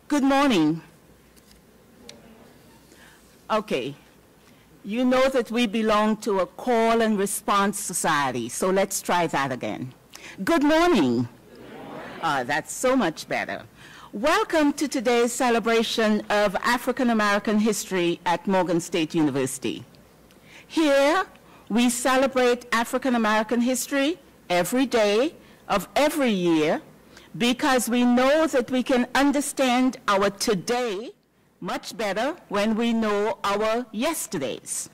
Good morning. Okay. You know that we belong to a call and response society, so let's try that again. Good morning. That's so much better. Welcome to today's celebration of African American history at Morgan State University. Here, we celebrate African American history every day of every year because we know that we can understand our today much better when we know our yesterdays.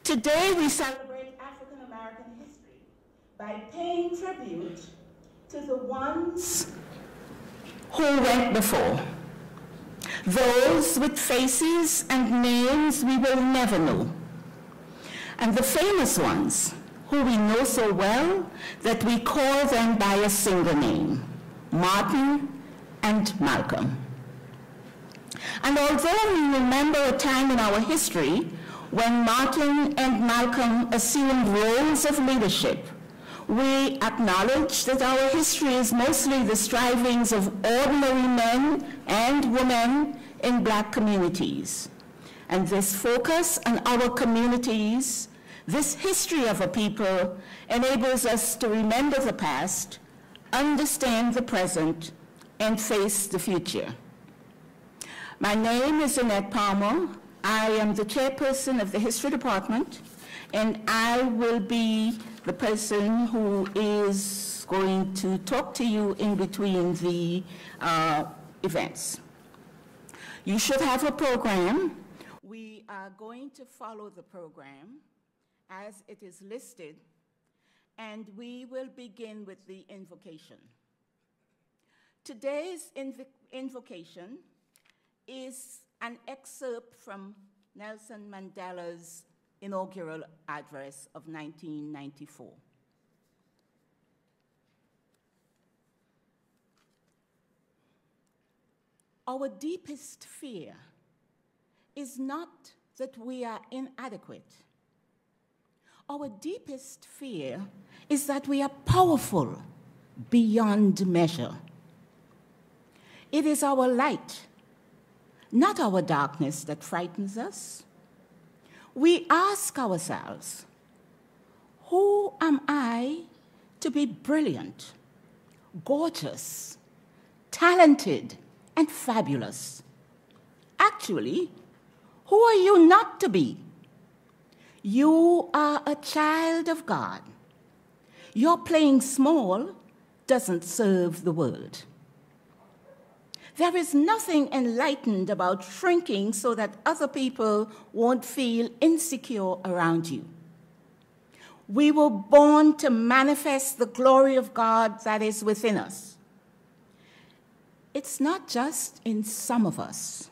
Today we celebrate African American history by paying tribute to the ones who went before, those with faces and names we will never know, and the famous ones who we know so well that we call them by a single name, Martin and Malcolm. And although we remember a time in our history when Martin and Malcolm assumed roles of leadership, we acknowledge that our history is mostly the strivings of ordinary men and women in Black communities. And this focus on our communities, this history of a people, enables us to remember the past, understand the present, and face the future. My name is Annette Palmer. I am the chairperson of the History Department, and I will be the person who is going to talk to you in between the events. You should have a program. We are going to follow the program as it is listed, and we will begin with the invocation. Today's invocation is an excerpt from Nelson Mandela's inaugural address of 1994. Our deepest fear is not that we are inadequate. Our deepest fear is that we are powerful beyond measure. It is our light, not our darkness, that frightens us. We ask ourselves, who am I to be brilliant, gorgeous, talented, and fabulous? Actually, who are you not to be? You are a child of God. Your playing small doesn't serve the world. There is nothing enlightened about shrinking so that other people won't feel insecure around you. We were born to manifest the glory of God that is within us. It's not just in some of us.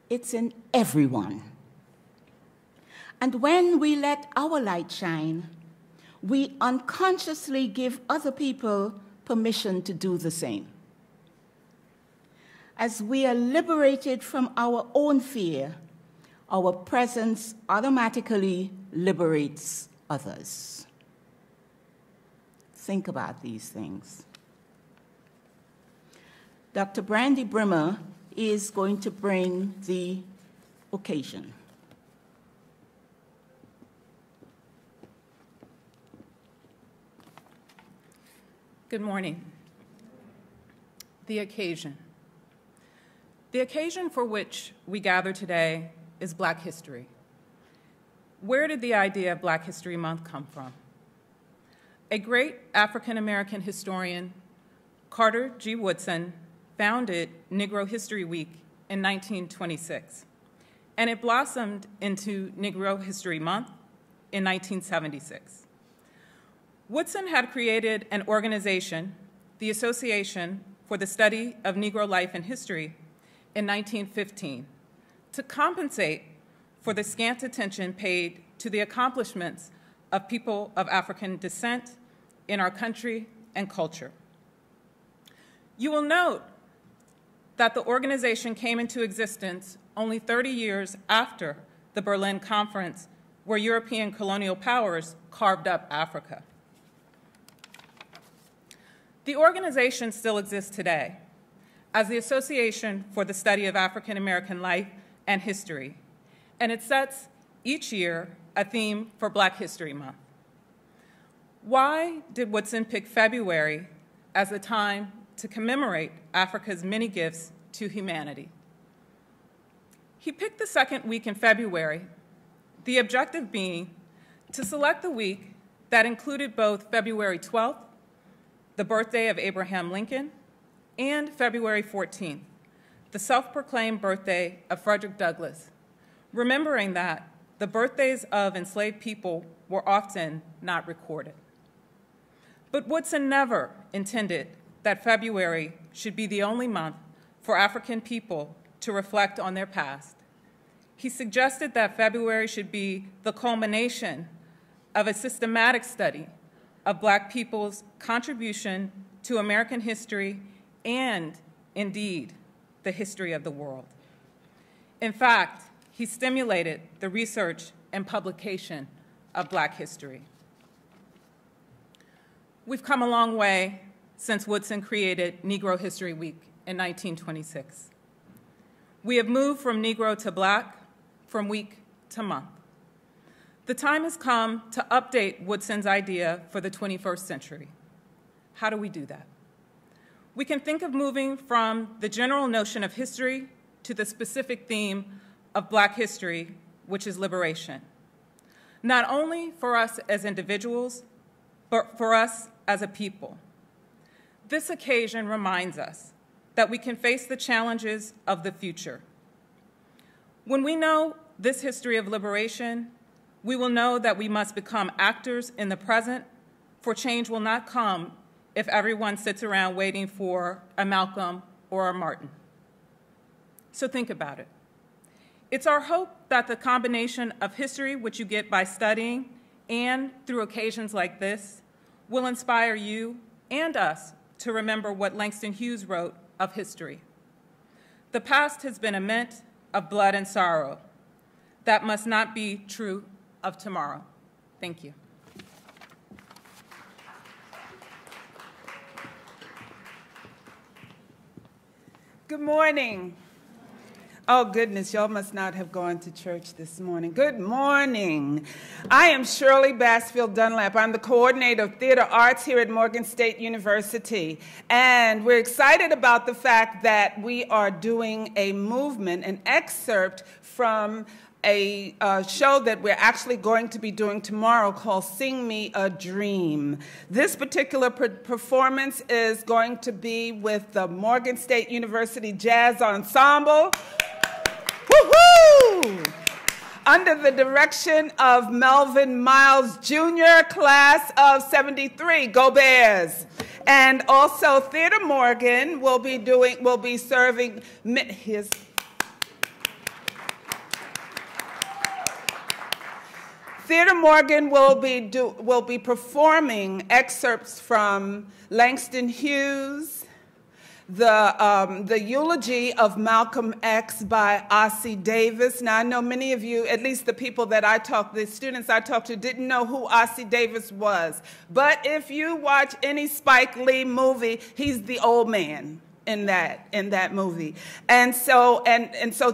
It's in everyone. And when we let our light shine, we unconsciously give other people permission to do the same. As we are liberated from our own fear, our presence automatically liberates others. Think about these things. Dr. Brandy Brimmer is going to bring the occasion. Good morning. The occasion. The occasion for which we gather today is Black history. Where did the idea of Black History Month come from? A great African-American historian, Carter G. Woodson, founded Negro History Week in 1926, and it blossomed into Negro History Month in 1976. Woodson had created an organization, the Association for the Study of Negro Life and History, in 1915 to compensate for the scant attention paid to the accomplishments of people of African descent in our country and culture. You will note that the organization came into existence only 30 years after the Berlin Conference, where European colonial powers carved up Africa. The organization still exists today, as the Association for the Study of African American Life and History, and it sets each year a theme for Black History Month. Why did Woodson pick February as a time to commemorate Africa's many gifts to humanity? He picked the second week in February, the objective being to select the week that included both February 12th, the birthday of Abraham Lincoln, and February 14th, the self-proclaimed birthday of Frederick Douglass, remembering that the birthdays of enslaved people were often not recorded. But Woodson never intended that February should be the only month for African people to reflect on their past. He suggested that February should be the culmination of a systematic study of Black people's contribution to American history and, indeed, the history of the world. In fact, he stimulated the research and publication of Black history. We've come a long way since Woodson created Negro History Week in 1926. We have moved from Negro to Black, from week to month. The time has come to update Woodson's idea for the 21st century. How do we do that? We can think of moving from the general notion of history to the specific theme of Black history, which is liberation. Not only for us as individuals, but for us as a people. This occasion reminds us that we can face the challenges of the future. When we know this history of liberation, we will know that we must become actors in the present, for change will not come if everyone sits around waiting for a Malcolm or a Martin. So think about it. It's our hope that the combination of history, which you get by studying, and through occasions like this, will inspire you and us to remember what Langston Hughes wrote of history. The past has been a mint of blood and sorrow. That must not be true of tomorrow. Thank you. Good morning. Oh, goodness, y'all must not have gone to church this morning. Good morning. I am Shirley Bassfield Dunlap. I'm the coordinator of theater arts here at Morgan State University. And we're excited about the fact that we are doing a movement, an excerpt from a show that we're actually going to be doing tomorrow called Sing Me a Dream. This particular performance is going to be with the Morgan State University Jazz Ensemble. Woo-hoo! Under the direction of Melvin Miles Jr., class of 73. Go Bears! And also Theater Morgan will be serving his. Theater Morgan will be performing excerpts from Langston Hughes, the eulogy of Malcolm X by Ossie Davis. Now, I know many of you, at least the people that the students I talked to, didn't know who Ossie Davis was. But if you watch any Spike Lee movie, he's the old man in that movie. And so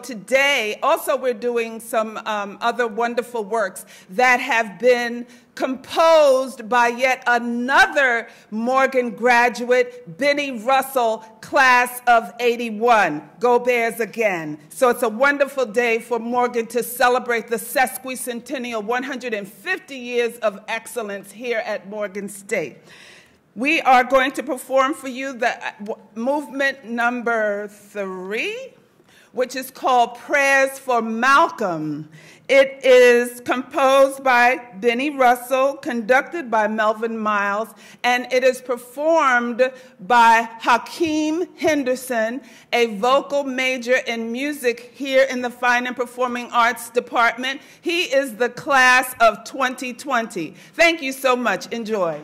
today, also we're doing some other wonderful works that have been composed by yet another Morgan graduate, Benny Russell, class of 81. Go Bears again. So it's a wonderful day for Morgan to celebrate the sesquicentennial 150 years of excellence here at Morgan State. We are going to perform for you the movement number 3, which is called Prayers for Malcolm. It is composed by Benny Russell, conducted by Melvin Miles, and it is performed by Hakeem Henderson, a vocal major in music here in the Fine and Performing Arts Department. He is the class of 2020. Thank you so much. Enjoy.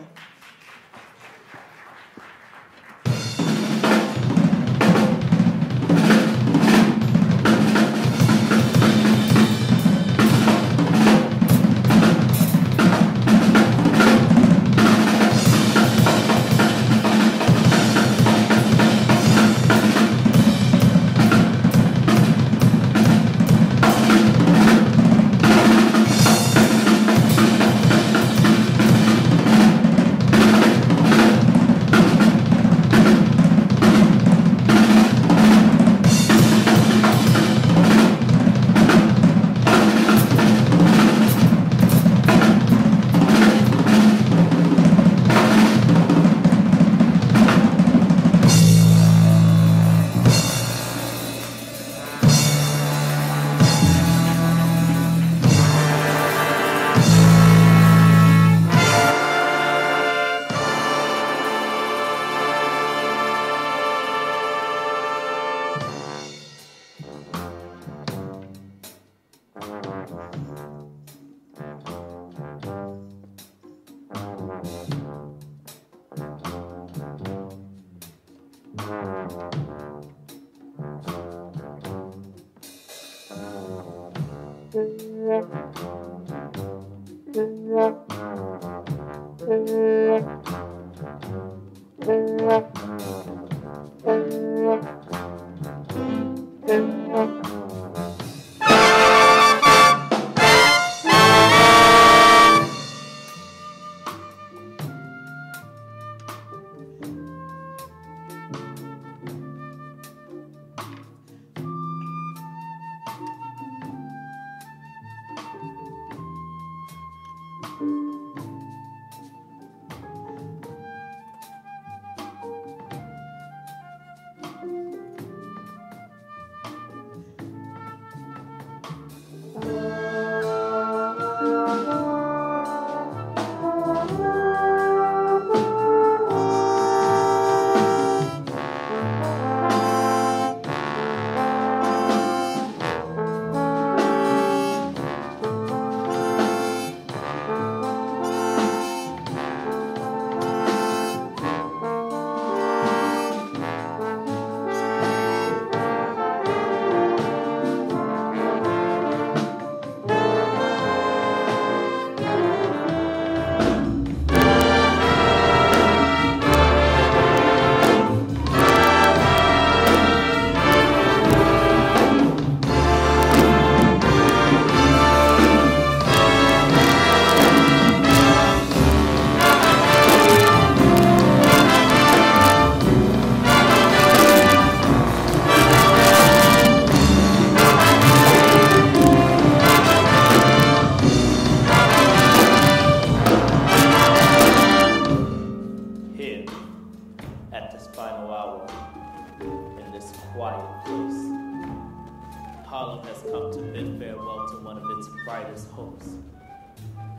Harlem has come to bid farewell to one of its brightest hopes,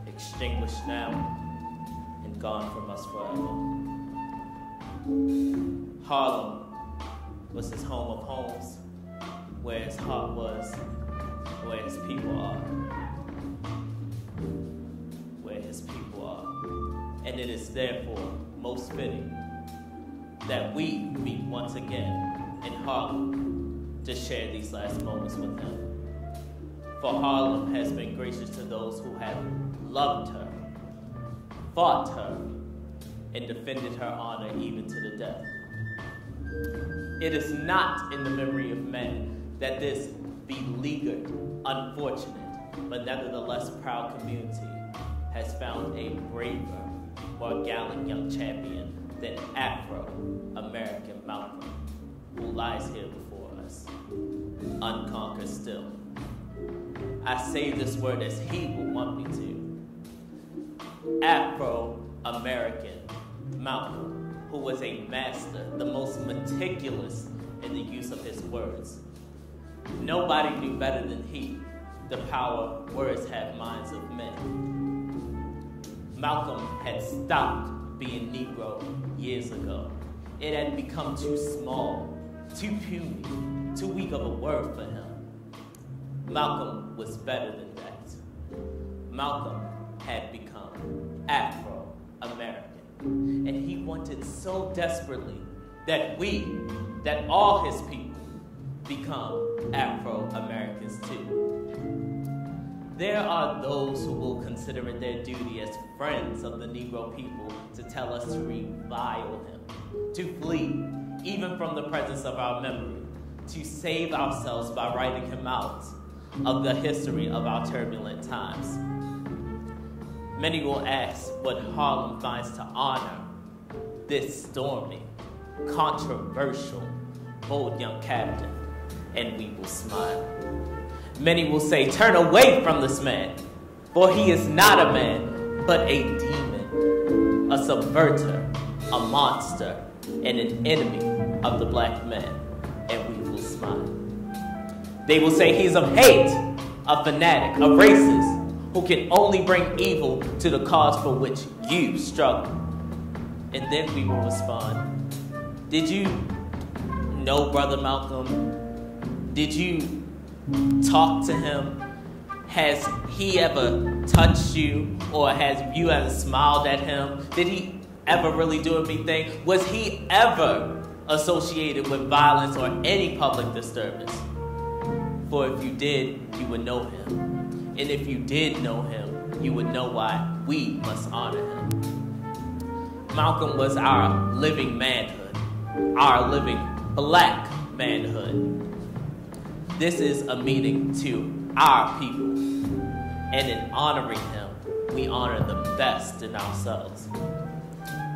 extinguished now and gone from us forever. Harlem was his home of homes, where his heart was, where his people are. Where his people are. And it is therefore most fitting that we meet once again in Harlem to share these last moments with him. For Harlem has been gracious to those who have loved her, fought her, and defended her honor even to the death. It is not in the memory of men that this beleaguered, unfortunate, but nevertheless proud community has found a braver, more gallant young champion than Afro-American Malcolm, who lies here before us, unconquered still. I say this word as he will want me to. Afro-American Malcolm, who was a master, the most meticulous in the use of his words. Nobody knew better than he the power words have minds of men. Malcolm had stopped being Negro years ago. It had become too small, too puny, too weak of a word for him. Malcolm was better than that. Malcolm had become Afro-American. And he wanted so desperately that all his people, become Afro-Americans too. There are those who will consider it their duty as friends of the Negro people to tell us to revile him, to flee even from the presence of our memory, to save ourselves by writing him out of the history of our turbulent times. Many will ask what Harlem finds to honor this stormy, controversial, bold young captain, and we will smile. Many will say, turn away from this man, for he is not a man, but a demon, a subverter, a monster, and an enemy of the black man, and we will smile. They will say he's of hate, a fanatic, a racist, who can only bring evil to the cause for which you struggle. And then we will respond, did you know Brother Malcolm? Did you talk to him? Has he ever touched you, or has you ever smiled at him? Did he ever really do anything? Was he ever associated with violence or any public disturbance? For if you did, you would know him. And if you did know him, you would know why we must honor him. Malcolm was our living manhood, our living black manhood. This is a meeting to our people. And in honoring him, we honor the best in ourselves.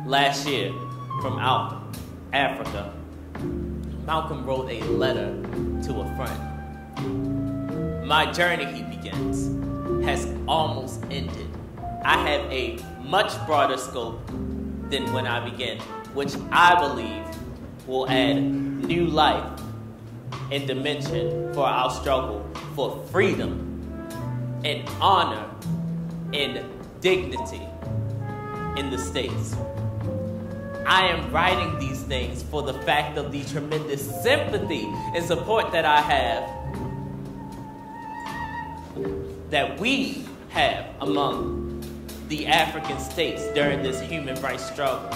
Last year, from out Africa, Malcolm wrote a letter to a friend. My journey, he begins, has almost ended. I have a much broader scope than when I began, which I believe will add new life and dimension for our struggle for freedom and honor and dignity in the States. I am writing these things for the fact of the tremendous sympathy and support that I have, that we have among the African states during this human rights struggle.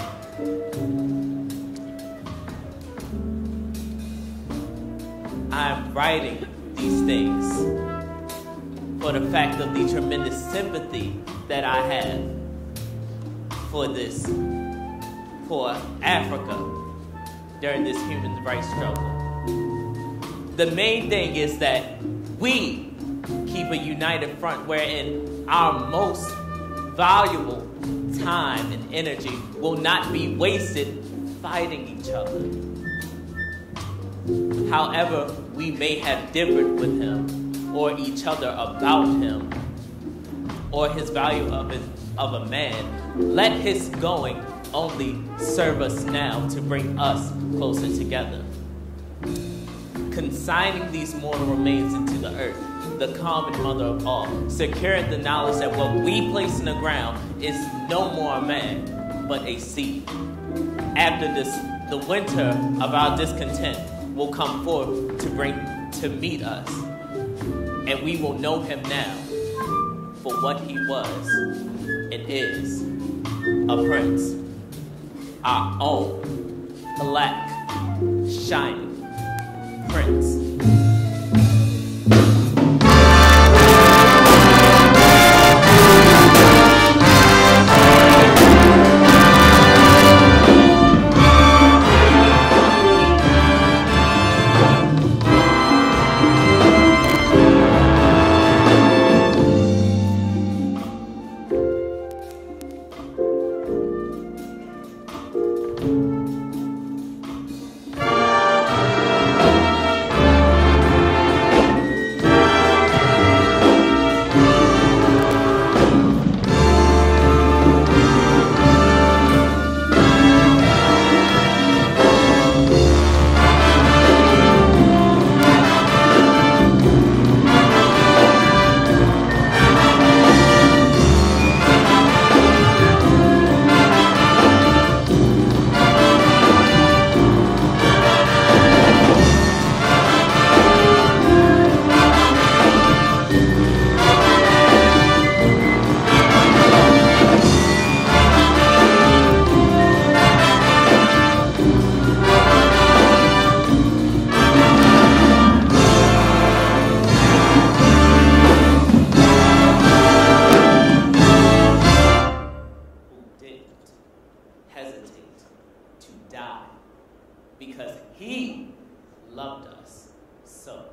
I'm writing these things for the fact of the tremendous sympathy that I have for this, for Africa during this human rights struggle. The main thing is that we keep a united front wherein our most valuable time and energy will not be wasted fighting each other. However, we may have differed with him or each other about him or his value of a man, let his going only serve us now to bring us closer together. Consigning these mortal remains into the earth, the common mother of all, securing the knowledge that what we place in the ground is no more a man, but a seed. After this, the winter of our discontent will come forth to meet us, and we will know him now for what he was and is, a prince, our own black, shining prince. Because he loved us so.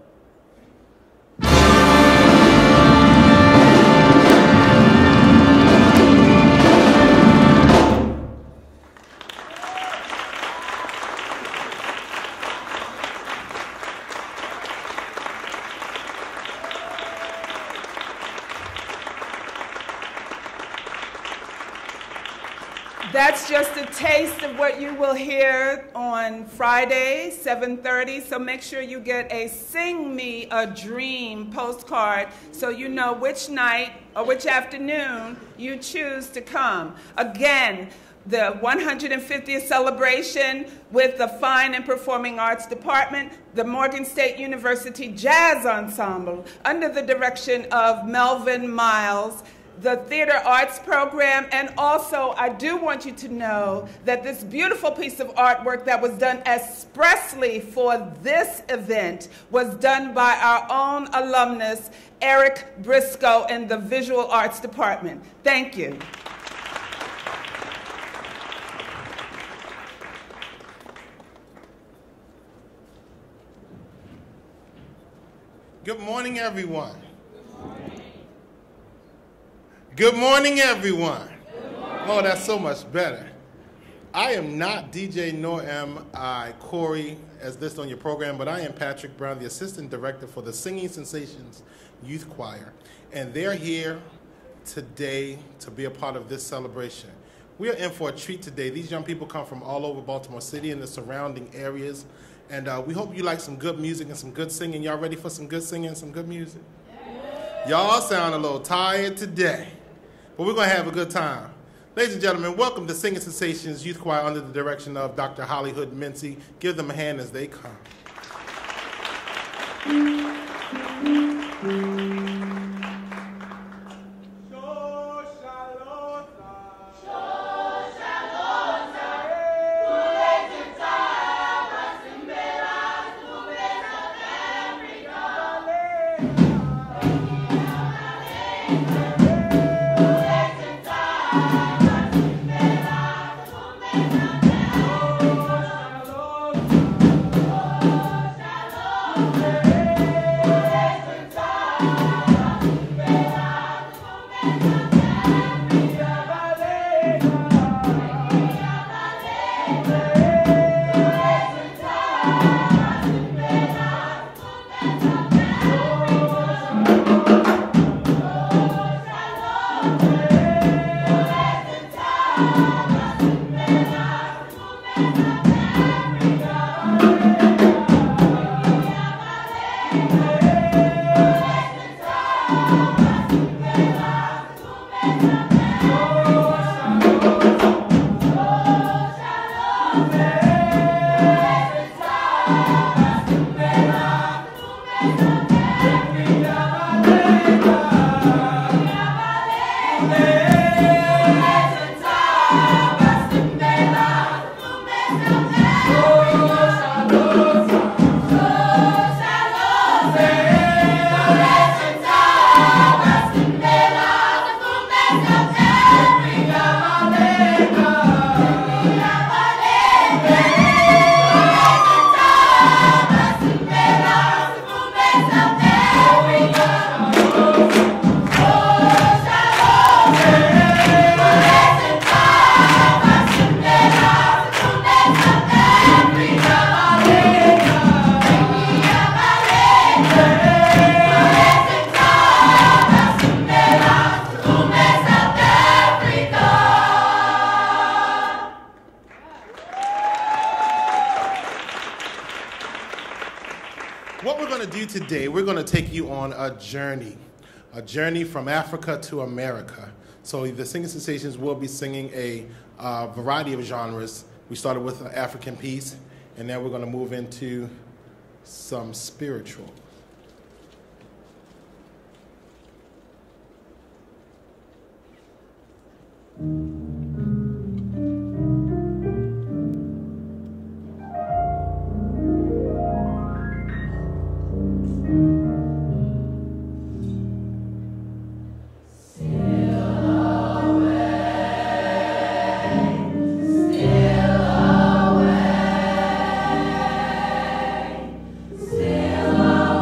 That's just a taste of what you will hear on Friday, 7:30. So make sure you get a Sing Me a Dream postcard so you know which night or which afternoon you choose to come. Again, the 150th celebration with the Fine and Performing Arts Department, the Morgan State University Jazz Ensemble, under the direction of Melvin Miles, the Theater Arts Program, and also I do want you to know that this beautiful piece of artwork that was done expressly for this event was done by our own alumnus, Eric Briscoe, in the Visual Arts Department. Thank you. Good morning, everyone. Good morning, everyone. Good morning. Oh, that's so much better. I am not DJ, nor am I Corey, as listed on your program, but I am Patrick Brown, the Assistant Director for the Singing Sensations Youth Choir. And they're here today to be a part of this celebration. We are in for a treat today. These young people come from all over Baltimore City and the surrounding areas. And we hope you like some good music and some good singing. Y'all ready for some good singing and some good music? Y'all sound a little tired today, but we're going to have a good time. Ladies and gentlemen, welcome to Singing Sensations Youth Choir under the direction of Dr. Hollywood Mincy. Give them a hand as they come. What we're going to do today, we're going to take you on a journey from Africa to America. So the Singing Sensations will be singing a variety of genres. We started with an African piece, and now we're going to move into some spiritual. Still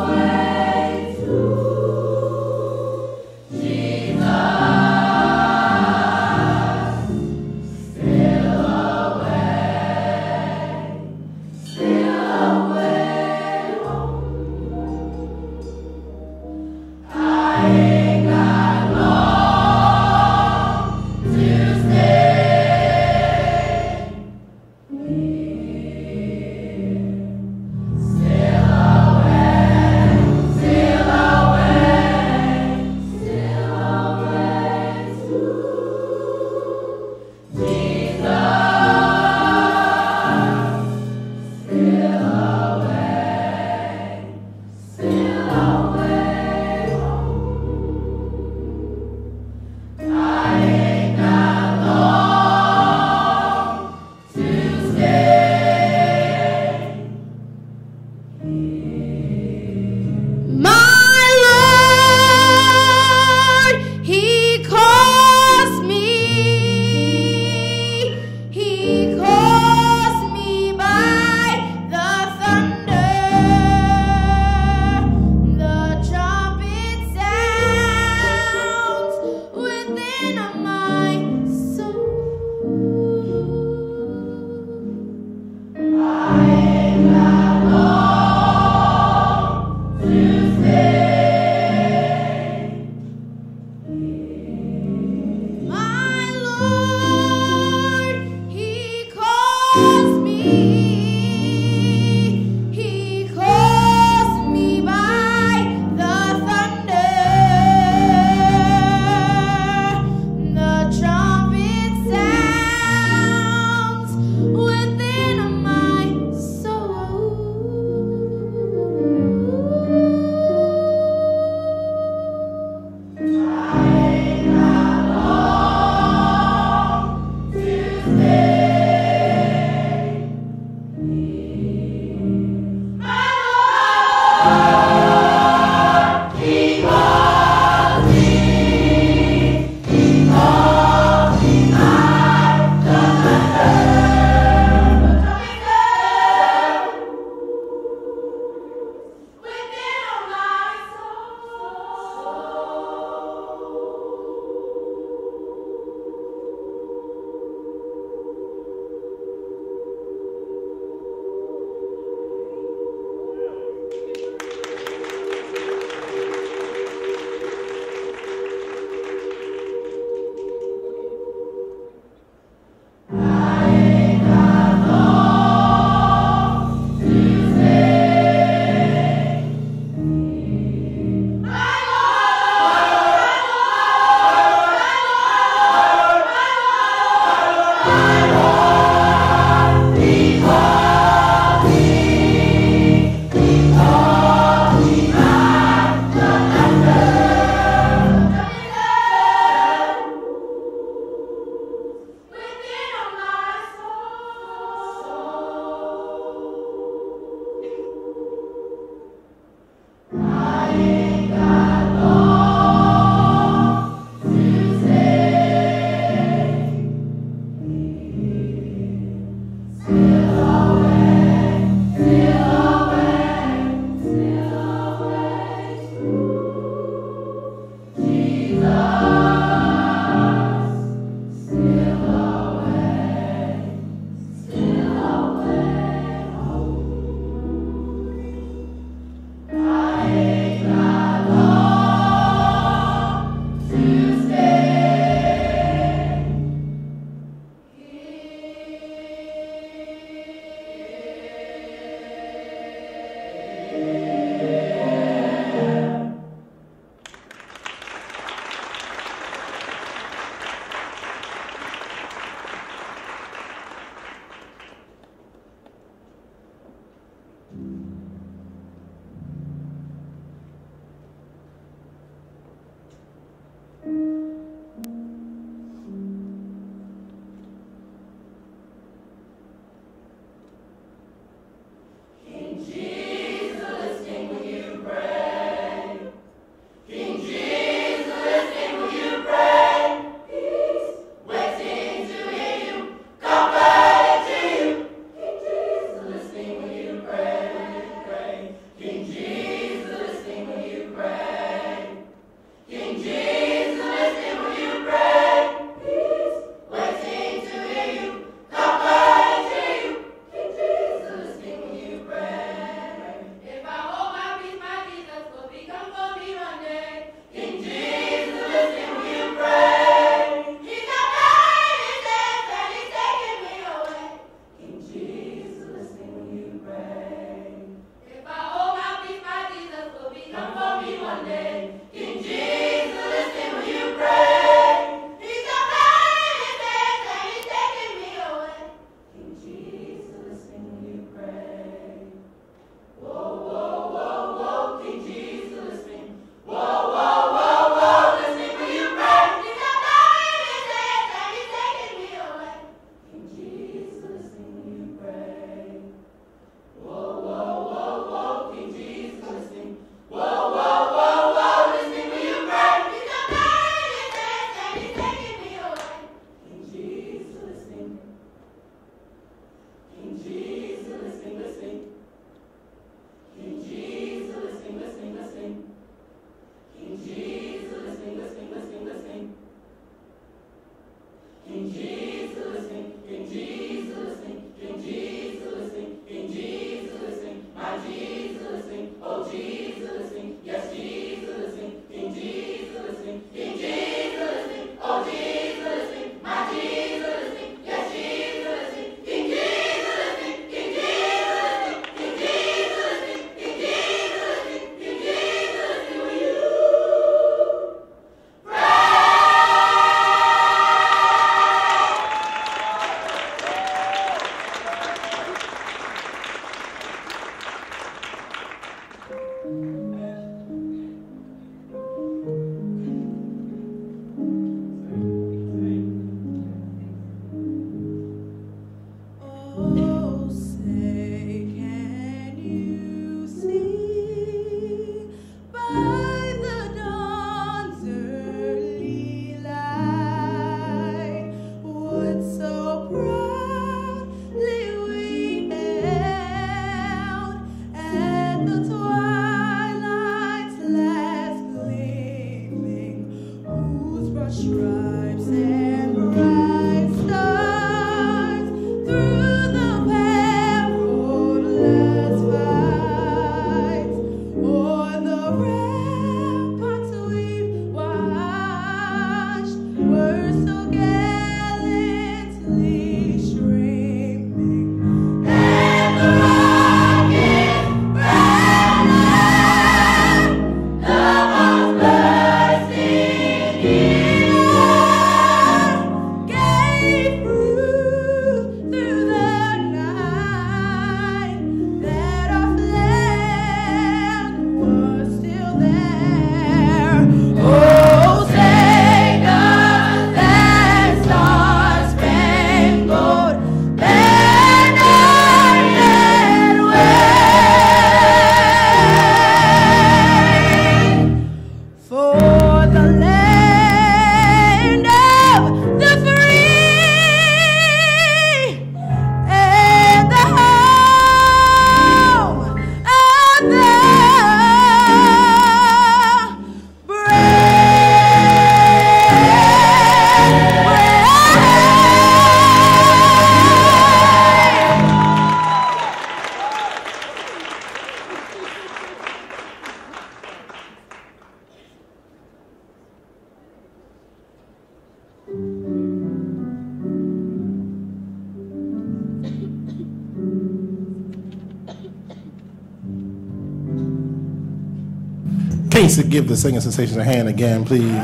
Casey, give the Singing Sensations a hand again, please.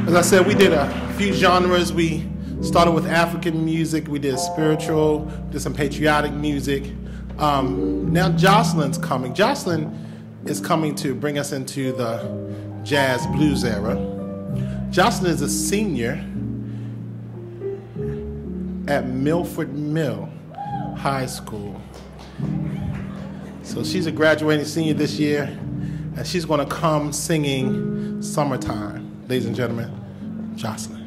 As I said, we did a few genres. We started with African music. We did spiritual, did some patriotic music. Now Jocelyn's coming. Jocelyn is coming to bring us into the jazz blues era. Jocelyn is a senior at Milford Mill High School. So she's a graduating senior this year, and she's going to come singing Summertime. Ladies and gentlemen, Jocelyn.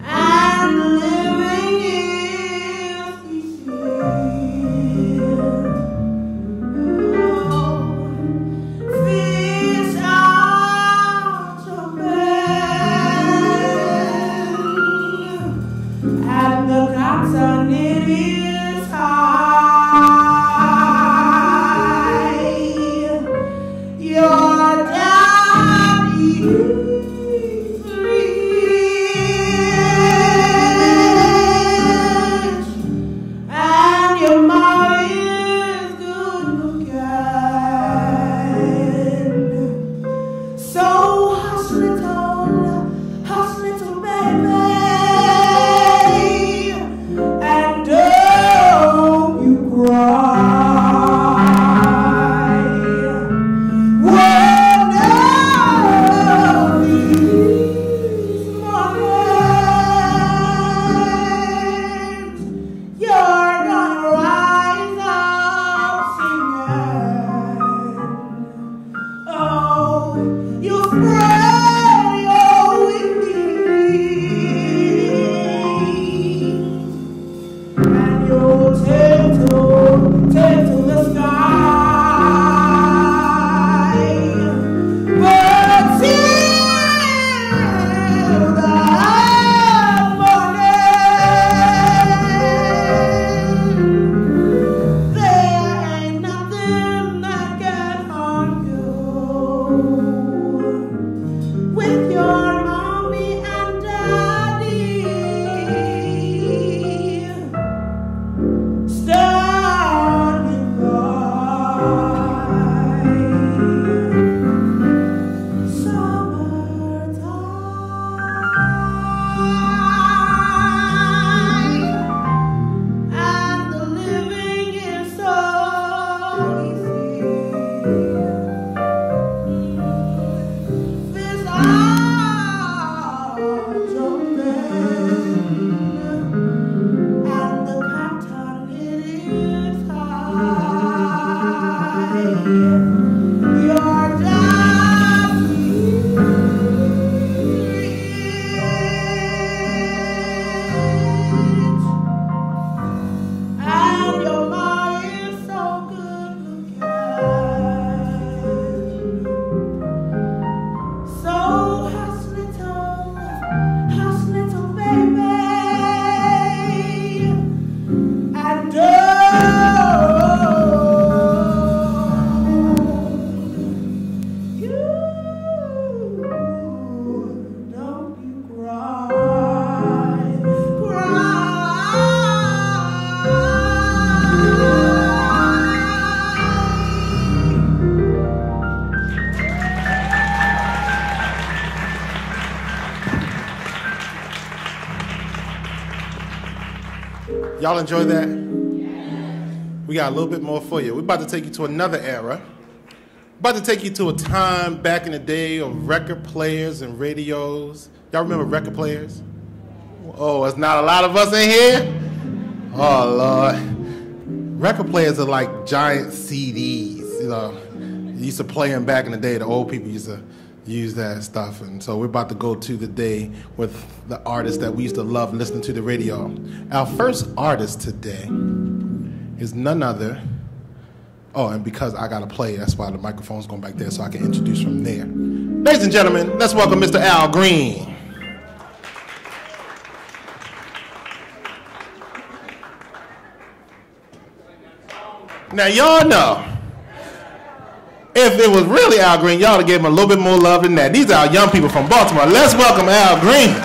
And living is easy. Y'all enjoy that? We got a little bit more for you. We're about to take you to another era. About to take you to a time back in the day of record players and radios. Y'all remember record players? Oh, it's not a lot of us in here? Oh, Lord. Record players are like giant CDs, you know. You used to play them back in the day. The old people used to use that stuff. And so we're about to go to the day with the artists that we used to love listening to the radio. Our first artist today is none other. Oh, and because I got to play, that's why the microphone's going back there so I can introduce from there. Ladies and gentlemen, let's welcome Mr. Al Green. Now, y'all know, if it was really Al Green, y'all would give him a little bit more love than that. These are our young people from Baltimore. Let's welcome Al Green.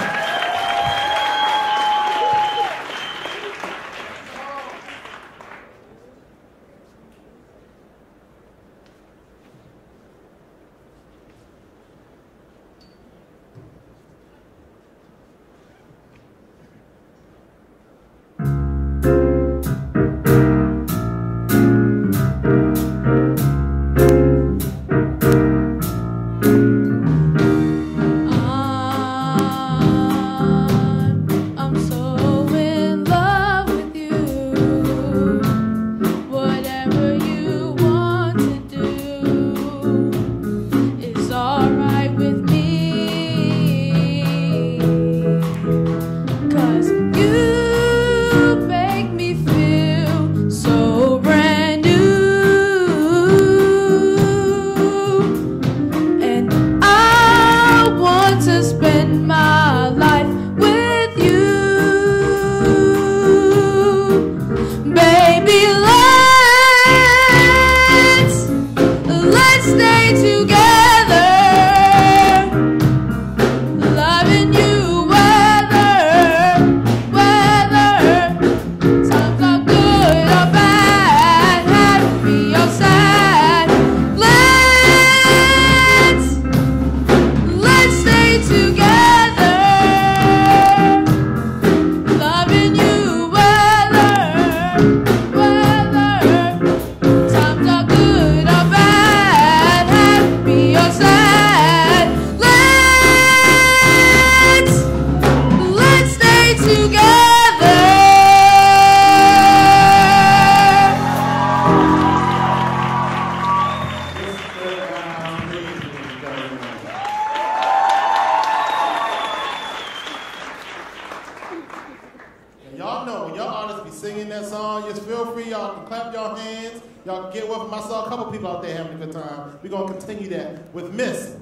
We're going to continue that with Miss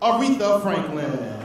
Aretha Franklin.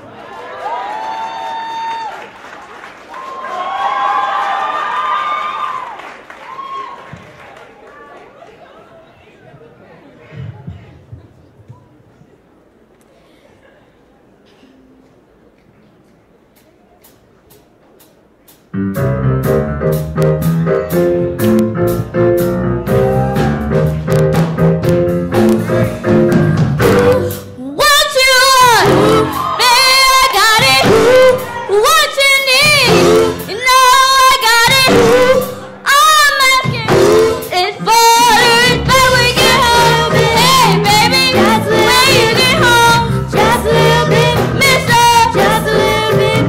Just a little bit,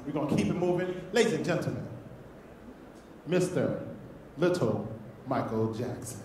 We're going to keep it moving. Ladies and gentlemen, Mr. Little Michael Jackson.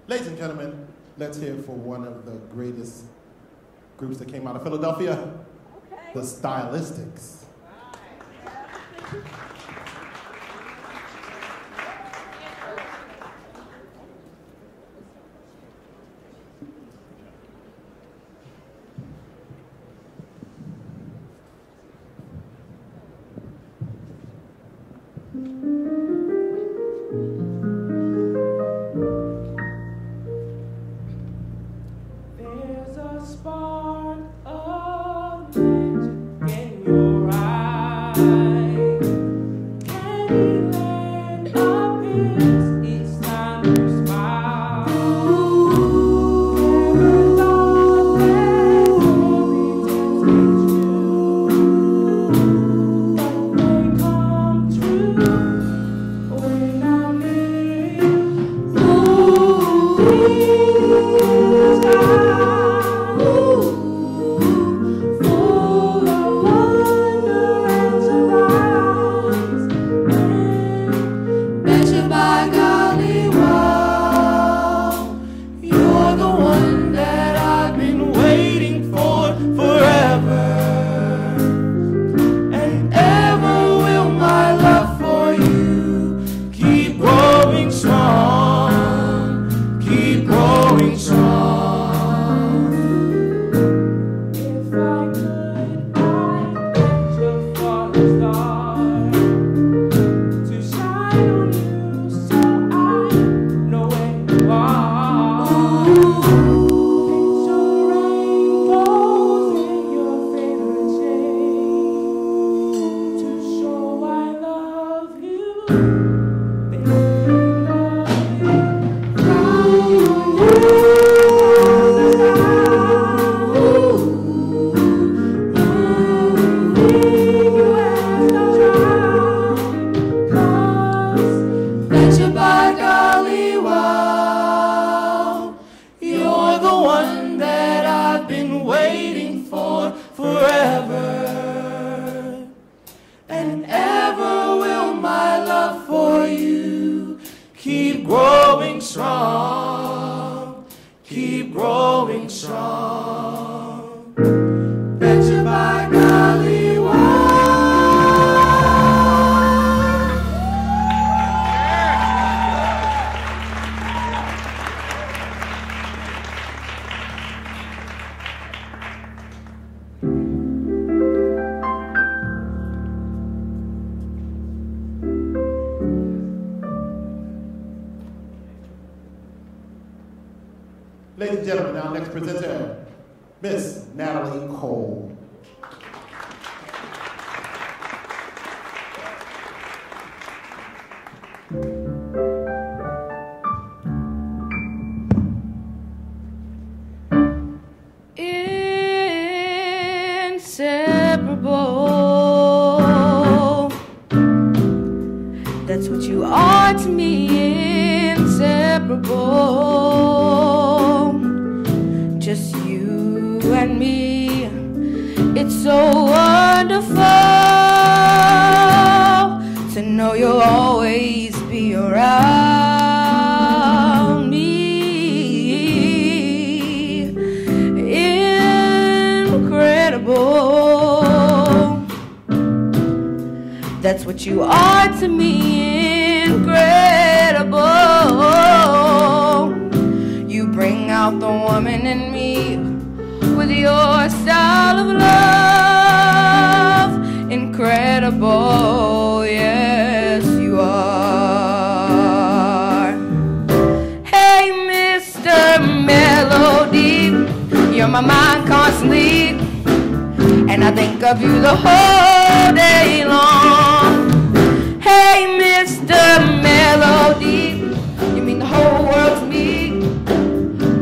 Ladies and gentlemen, let's hear for one of the greatest groups that came out of Philadelphia, the Stylistics. There's a spark of magic in your eyes. Candyland appears each time you smile. Never thought that fairy tales were true, but they come true when I'm near you. These skies full of wonder. you by golly, why? Ladies and gentlemen, our next presenter, Miss Natalie Cole. Inseparable. That's what you are to me, inseparable. Just you and me. It's so wonderful to know you'll always be around me. Incredible. That's what you are to me, incredible. You bring out the woman in me with your style of love. Incredible, yes you are. Hey Mr. Melody, you're my mind constantly, and I think of you the whole day long. Hey Mr. Melody, you mean the whole world to me.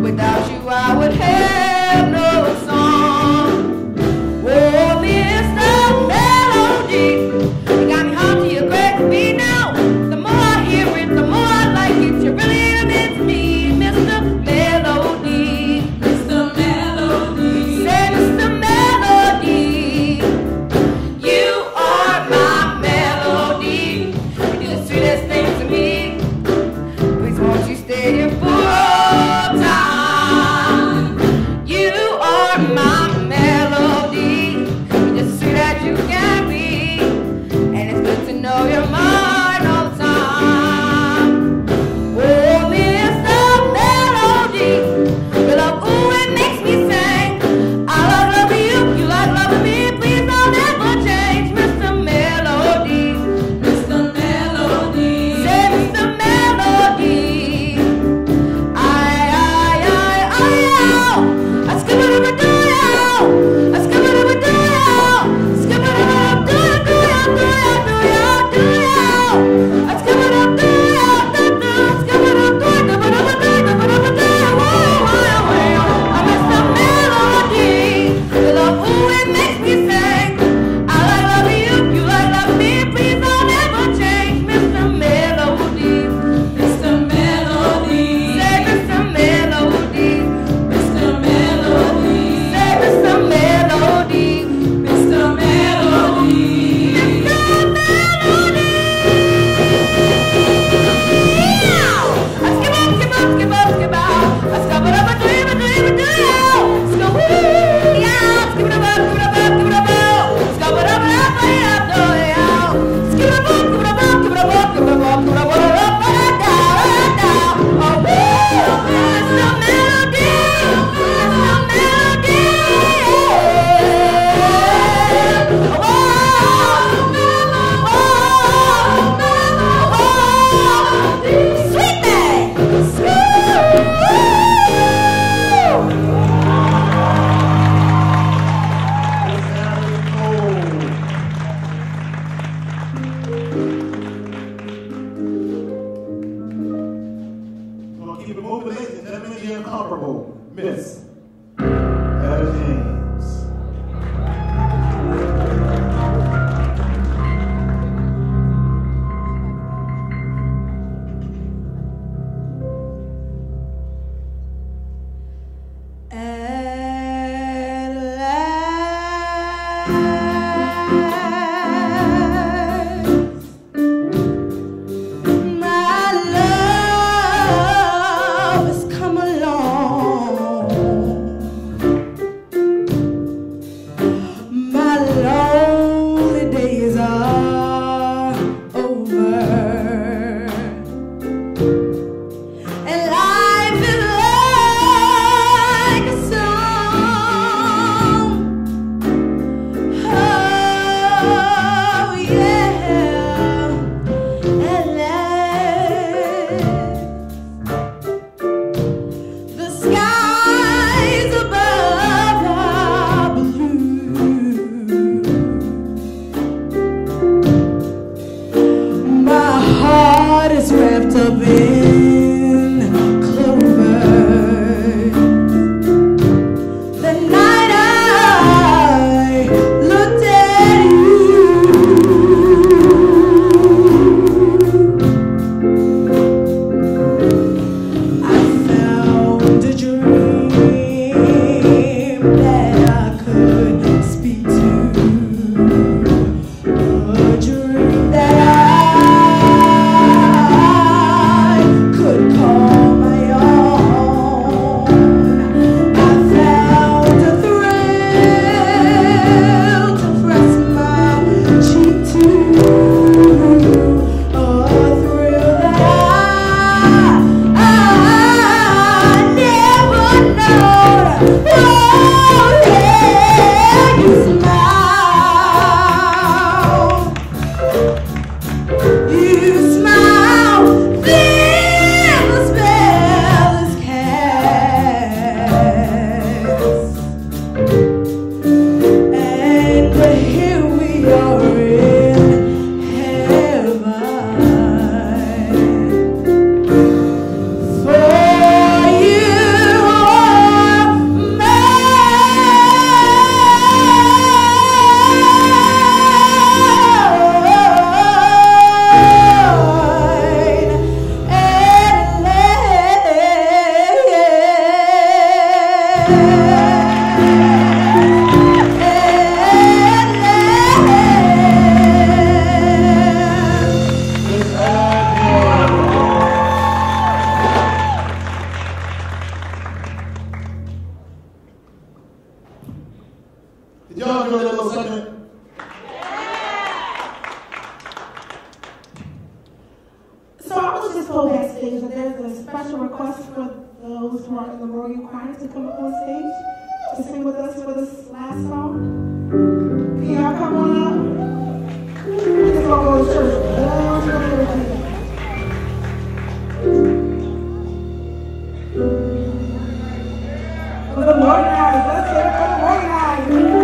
Without you I would have no song. Oh Mr. Melody, you got me home to your great beat now. The more I hear it, the more I like it. You really amaze me, Mr. Melody. Mr. Melody, say Mr. Melody, you are my melody. You do the sweetest things to me. Did y'all enjoy that little segment? So I was just told backstage that there's a special request for those who are in the Royal Choir to come up on stage to sing with us for this last song. Can y'all come on up? We're just gonna go to church. For the organizers, let's get it for the organizers.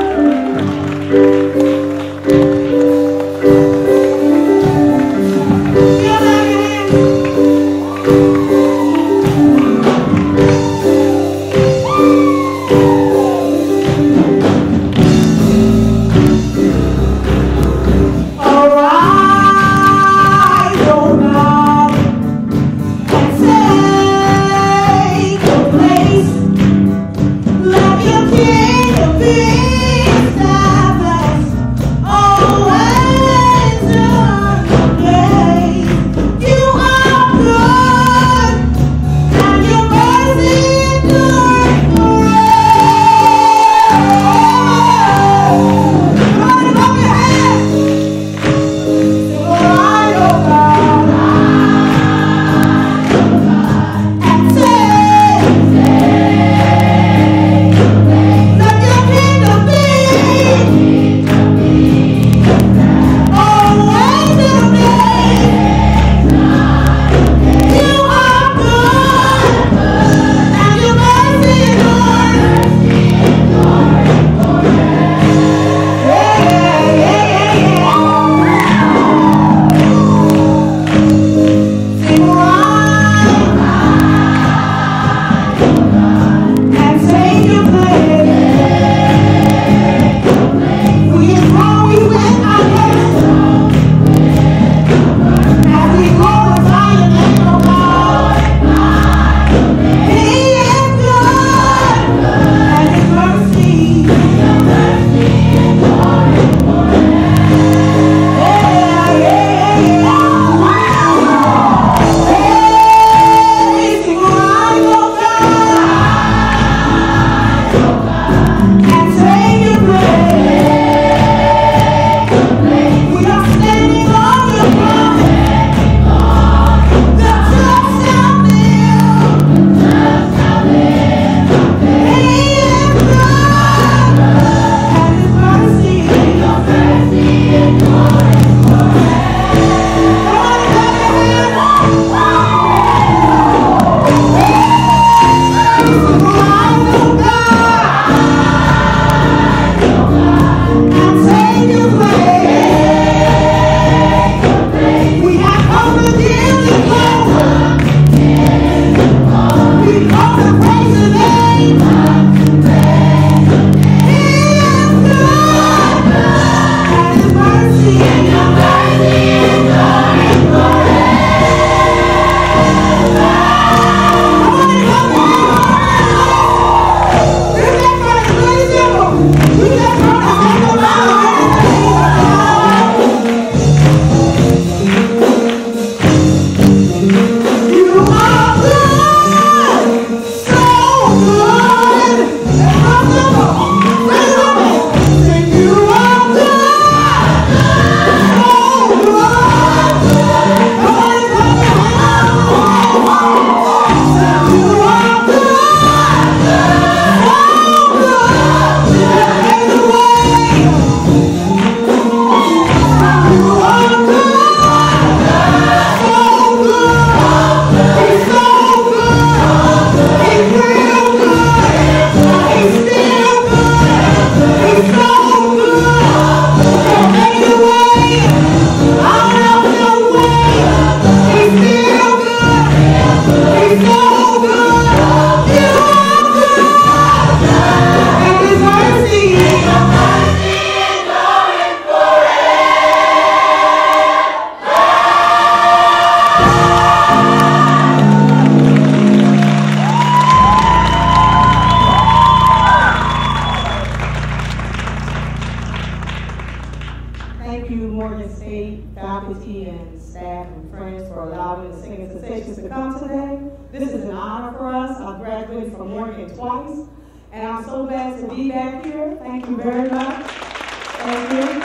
And I'm so glad to be back here. Thank you very much. Thank you.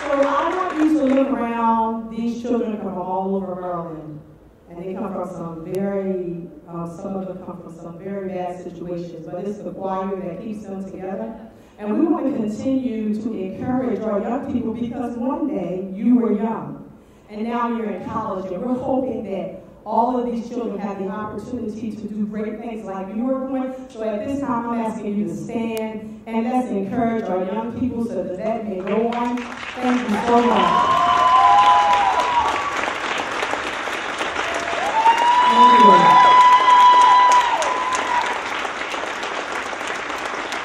So I want you to look around. These children come from all over Maryland. And they come from some of them come from some very bad situations, but it's the choir that keeps them together. And we want to continue to encourage our young people because one day you were young, and now you're in college, and we're hoping that all of these children have the opportunity to do great things like you are doing. So at this time, I'm asking you to stand, and let's encourage our young people so that may go on. Thank you so much.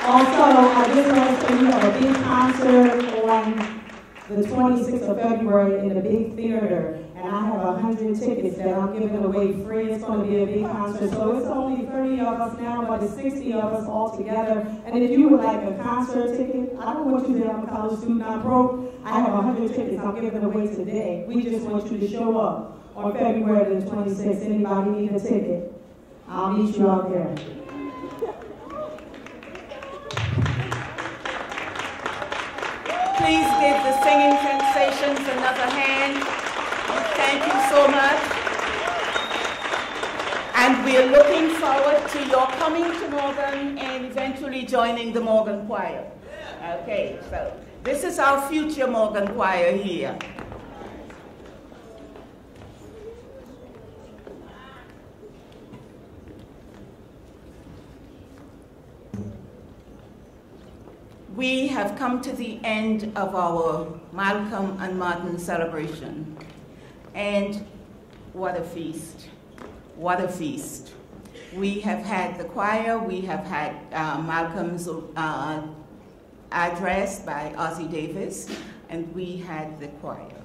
Also, I just want to say we have a big concert on the 26th of February in the big theater, and I have 100 tickets that I'm giving away free. It's going to be a big concert, so it's only 30 of us now, but it's 60 of us all together. And if you would like a concert ticket, I don't want you to have a college student, I'm broke. I have 100 tickets I'm giving away today. We just want you to show up on February the 26th. Anybody need a ticket? I'll meet you out there. Please give the Singing Sensations another hand. Thank you so much. And we're looking forward to your coming to Morgan and eventually joining the Morgan Choir. Okay, so this is our future Morgan Choir here. We have come to the end of our Malcolm and Martin celebration. And what a feast, what a feast. We have had the choir, we have had Malcolm's address by Ozzie Davis, and we had the choir.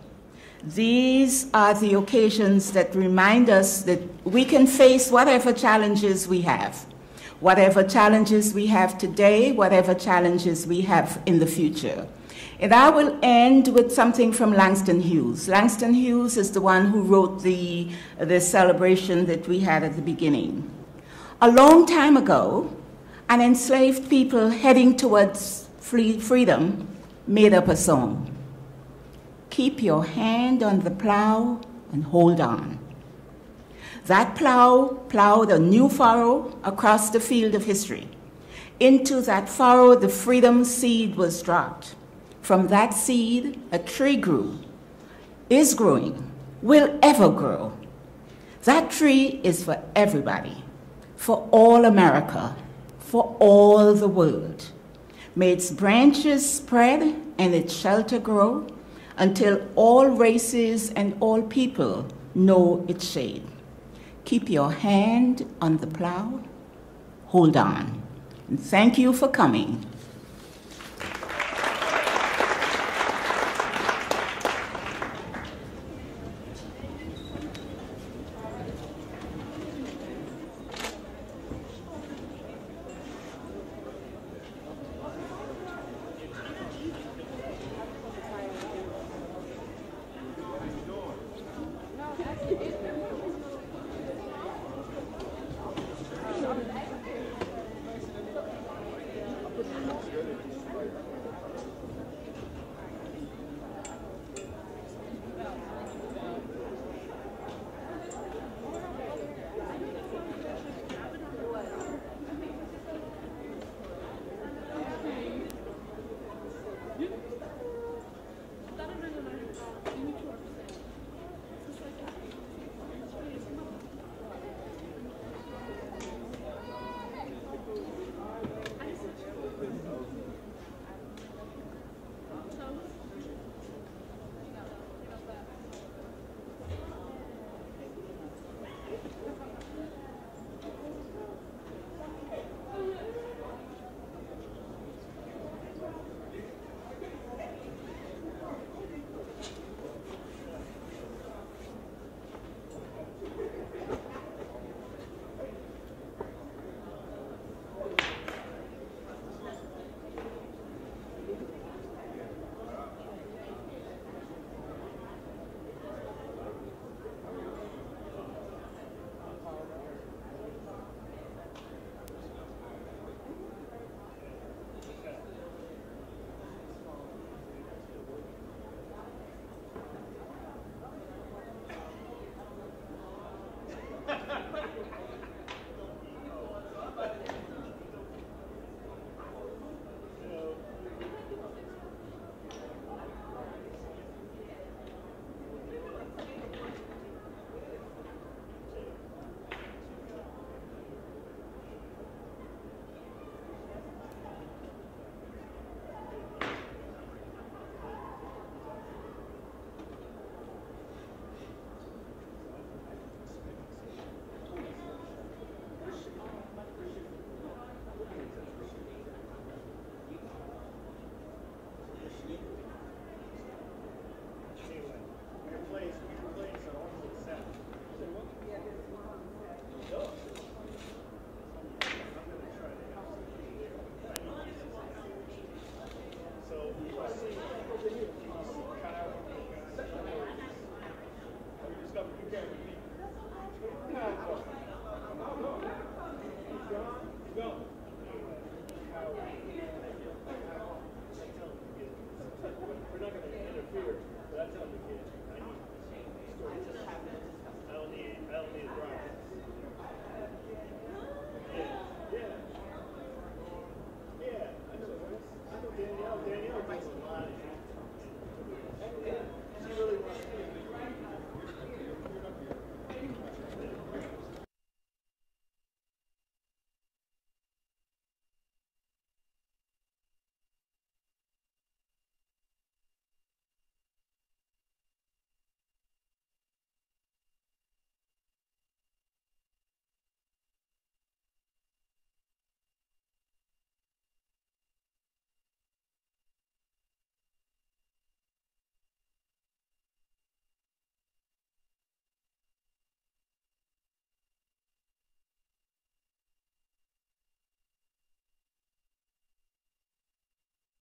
These are the occasions that remind us that we can face whatever challenges we have. Whatever challenges we have today, whatever challenges we have in the future. And I will end with something from Langston Hughes. Langston Hughes is the one who wrote the celebration that we had at the beginning. A long time ago, an enslaved people heading towards freedom made up a song. Keep your hand on the plow and hold on. That plow plowed a new furrow across the field of history. Into that furrow, the freedom seed was dropped. From that seed, a tree grew, is growing, will ever grow. That tree is for everybody, for all America, for all the world. May its branches spread and its shelter grow until all races and all people know its shade. Keep your hand on the plow, hold on. And thank you for coming.